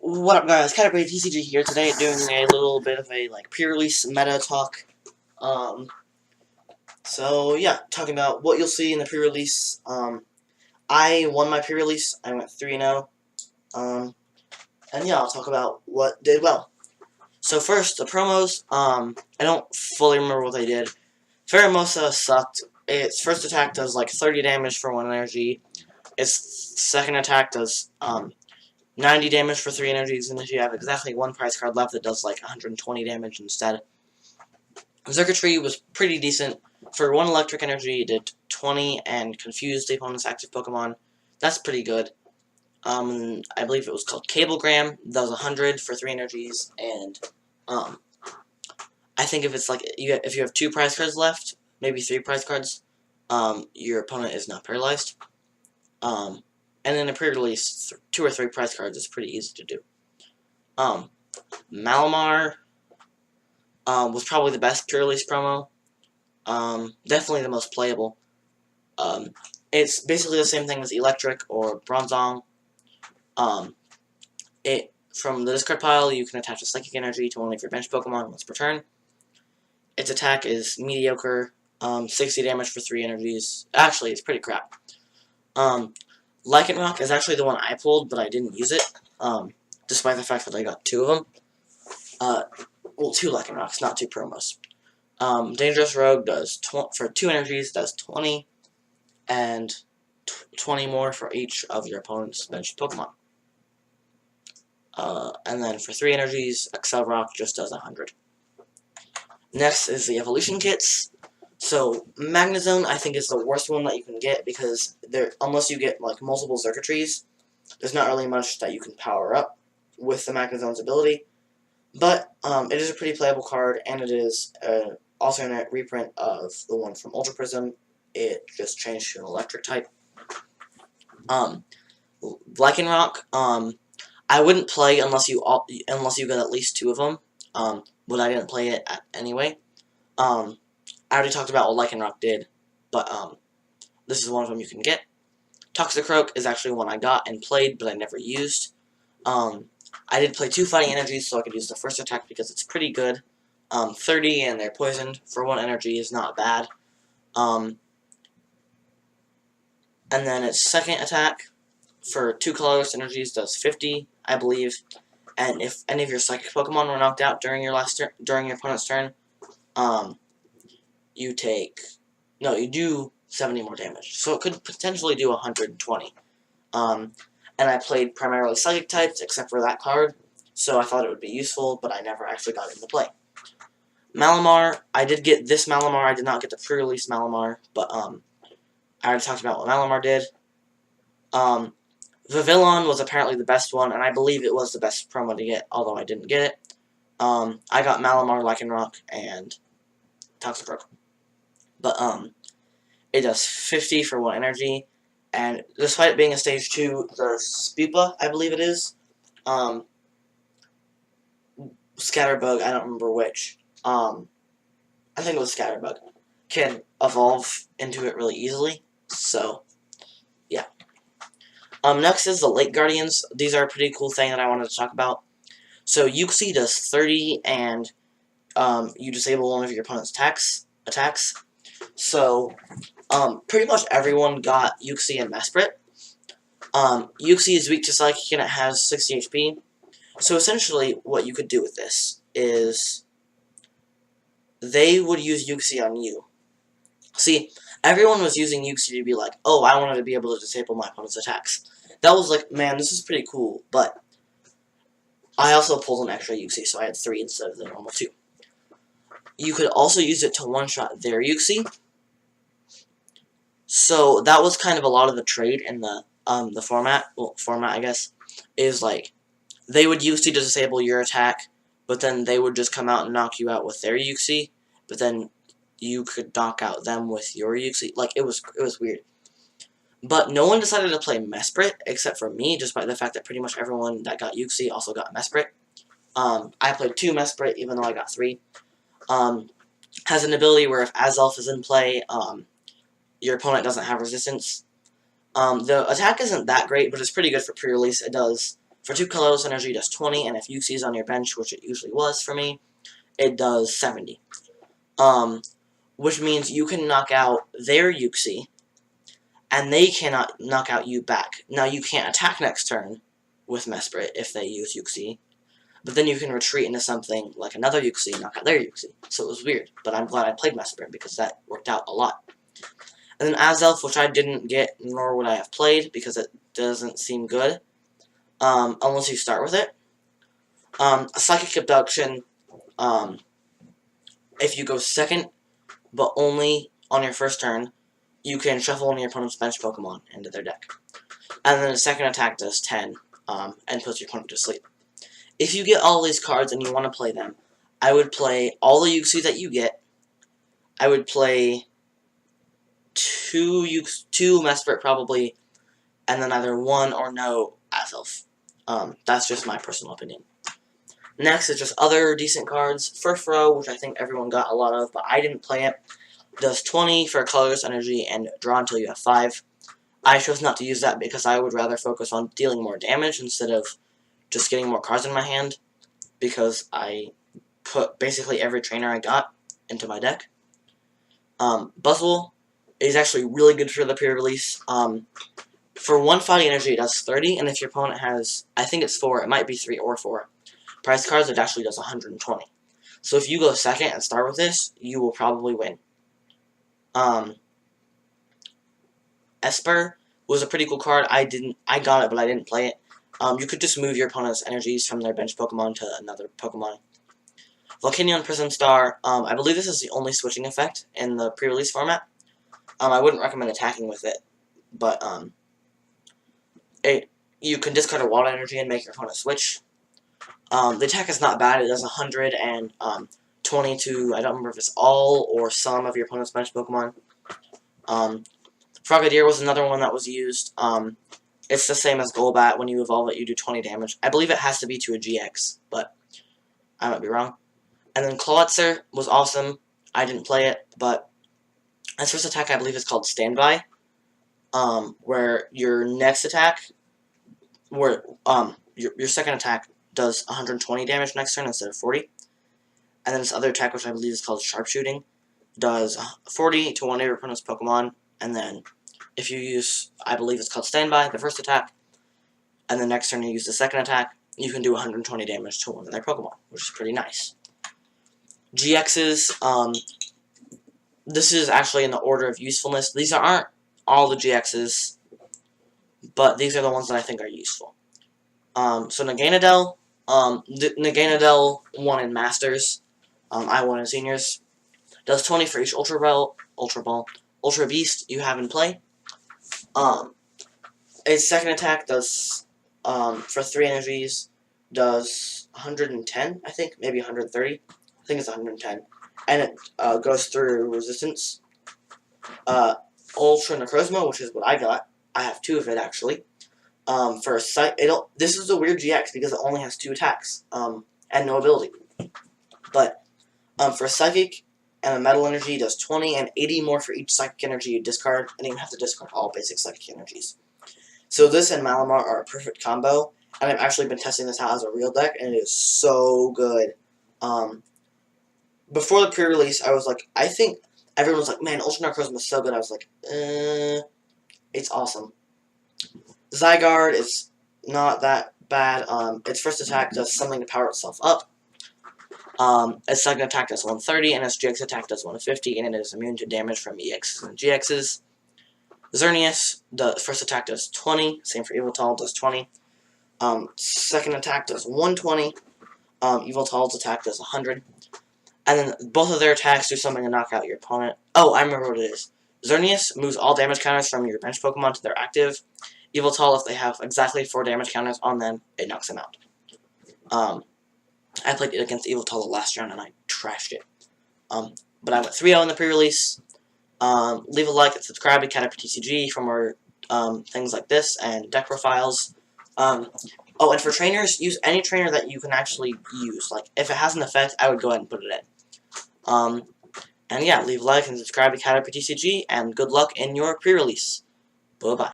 What up, guys? Category TCG here today, doing a little bit of a pre-release meta talk. So yeah, talking about what you'll see in the pre-release. I won my pre-release. I went 3-0. And yeah, I'll talk about what did well. So first, the promos. I don't fully remember what they did. Pheromosa sucked. Its first attack does like 30 damage for 1 energy. Its second attack does 90 damage for 3 energies, and if you have exactly 1 prize card left, it does like 120 damage instead. Circuitry was pretty decent. For 1 electric energy, it did 20 and confused the opponent's active Pokemon. That's pretty good. I believe it was called Cablegram. That was 100 for 3 energies, and I think if it's like if you have 2 prize cards left, maybe 3 prize cards, your opponent is not paralyzed. And in a pre-release, 2 or 3 prize cards is pretty easy to do. Malamar was probably the best pre-release promo. Definitely the most playable. It's basically the same thing as Electric or Bronzong. From the discard pile, you can attach a Psychic Energy to one of your bench Pokemon once per turn. Its attack is mediocre, 60 damage for 3 energies. Actually, it's pretty crap. Lycanroc is actually the one I pulled, but I didn't use it, despite the fact that I got 2 of them. Well, 2 Lycanrocs, not 2 promos. Dangerous Rogue does, for 2 energies, does 20, and 20 more for each of your opponent's bench Pokemon. And then for 3 energies, Accelerock just does 100. Next is the evolution kits. So, Magnezone, I think, is the worst one that you can get, because unless you get like multiple circuitries, there's not really much that you can power up with the Magnezone's ability. But it is a pretty playable card, and it is an alternate reprint of the one from Ultra Prism. It just changed to an electric type. Lycanroc, I wouldn't play unless you get at least 2 of them. But I didn't play it anyway. I already talked about what Lycanroc did, but this is one of them you can get. Toxicroak is actually one I got and played, but I never used. I did play 2 Fighting Energies, so I could use the first attack because it's pretty good. 30 and they're poisoned for 1 energy is not bad. And then its second attack for 2 colorless energies does 50, I believe. And if any of your Psychic Pokemon were knocked out during your opponent's turn, you do 70 more damage. So it could potentially do 120. And I played primarily Psychic types, except for that card, so I thought it would be useful, but I never actually got it into play. Malamar, I did get this Malamar. I did not get the pre-release Malamar, but I already talked about what Malamar did. Vivillon was apparently the best one, and I believe it was the best promo to get, although I didn't get it. I got Malamar, Lycanroc, and Toxicroak. But it does 50 for 1 energy, and despite it being a stage 2, the Spupa, I believe it is, Scatterbug, I don't remember which, I think it was Scatterbug, can evolve into it really easily, so, yeah. Next is the Lake Guardians. These are a pretty cool thing that I wanted to talk about. So, Uxie does 30, and you disable one of your opponent's attacks. So, pretty much everyone got Uxie and Mesprit. Uxie is weak to Psychic, and it has 60 HP. So, essentially, what you could do with this is they would use Uxie on you. See, everyone was using Uxie to be like, oh, I wanted to be able to disable my opponent's attacks. That was like, man, this is pretty cool, but I also pulled an extra Uxie, so I had 3 instead of the normal 2. You could also use it to one-shot their Uxie. So that was kind of a lot of the trade in the format. Well, format, I guess, is like they would Uxie to disable your attack, but then they would just come out and knock you out with their Uxie, but then you could knock out them with your Uxie. Like, it was weird. But no one decided to play Mesprit, except for me, despite the fact that pretty much everyone that got Uxie also got Mesprit. I played 2 Mesprit, even though I got 3. Has an ability where if Azelf is in play, your opponent doesn't have resistance. The attack isn't that great, but it's pretty good for pre-release. It does For 2 colorless energy, it does 20, and if Uxie is on your bench, which it usually was for me, it does 70. Which means you can knock out their Uxie, and they cannot knock out you back. Now, you can't attack next turn with Mesprit if they use Uxie, but then you can retreat into something like another Uxie and knock out their Uxie. So it was weird, but I'm glad I played Mesprit because that worked out a lot. And then Azelf, which I didn't get, nor would I have played, because it doesn't seem good, unless you start with it. Psychic Abduction, if you go second, but only on your first turn, you can shuffle one of your opponent's bench Pokemon into their deck. And then the second attack does 10, and puts your opponent to sleep. If you get all these cards and you want to play them, I would play all the Uxie that you get. I would play two Mesprit probably, and then either one or no Azelf. That's just my personal opinion. Next is just other decent cards. Furfrou, which I think everyone got a lot of, but I didn't play it. Does 20 for colorless energy and draw until you have 5. I chose not to use that because I would rather focus on dealing more damage instead of just getting more cards in my hand, because I put basically every trainer I got into my deck. Buzzwole is actually really good for the pre-release. For 1 fighting energy, it does 30, and if your opponent has, I think it's 4, it might be 3 or 4 prize cards, it actually does 120. So if you go second and start with this, you will probably win. Esper was a pretty cool card. I got it, but I didn't play it. You could just move your opponent's energies from their bench Pokemon to another Pokemon. Volcanion Prism Star, I believe this is the only switching effect in the pre-release format. I wouldn't recommend attacking with it, but you can discard a wild energy and make your opponent switch. The attack is not bad. It does 120 to, I don't remember if it's all or some of your opponent's bench Pokemon. Frogadier was another one that was used. It's the same as Golbat. When you evolve it, you do 20 damage. I believe it has to be to a GX, but I might be wrong. And then Clawitzer was awesome. I didn't play it, but its first attack, I believe, is called Standby, where your next attack, where your second attack does 120 damage next turn instead of 40. And then this other attack, which I believe is called Sharpshooting, does 40 to one of your opponent's Pokemon. And then if you use, I believe it's called Standby, the first attack, and the next turn you use the second attack, you can do 120 damage to one of their Pokemon, which is pretty nice. GXs, this is actually in the order of usefulness. These aren't all the GXs, but these are the ones that I think are useful. So Naganadel, Naganadel won in Masters. I won in Seniors. Does 20 for each Ultra Ball, Ultra Beast you have in play. Its second attack does, for 3 energies, does 110, I think, maybe 130. I think it's 110. And it goes through resistance. Ultra Necrozma, which is what I got. I have 2 of it, actually. For this is a weird GX because it only has 2 attacks, and no ability. But, for Psychic and a Metal Energy, it does 20 and 80 more for each Psychic Energy you discard, and you have to discard all basic Psychic Energies. So this and Malamar are a perfect combo, and I've actually been testing this out as a real deck, and it is so good. Before the pre-release, I was like, I think everyone was like, man, Ultra Necrozma is so good. I was like, it's awesome. Zygarde is not that bad. Its first attack does something to power itself up. Its second attack does 130, and its GX attack does 150, and it is immune to damage from EXs and GXs. Xerneas, the first attack does 20, same for Yveltal, does 20. Second attack does 120, Yveltal's attack does 100. And then both of their attacks do something to knock out your opponent. Oh, I remember what it is. Xerneas moves all damage counters from your bench Pokemon to their active. Yveltal, if they have exactly 4 damage counters on them, it knocks them out. I played it against Yveltal the last round and I trashed it. But I went 3-0 in the pre-release. Leave a like and subscribe to Cat TCG for more things like this and deck profiles. Oh, and for trainers, use any trainer that you can actually use. Like, if it has an effect, I would go ahead and put it in. And yeah, leave a like and subscribe to Cat TCG, and good luck in your pre-release. Bye-bye.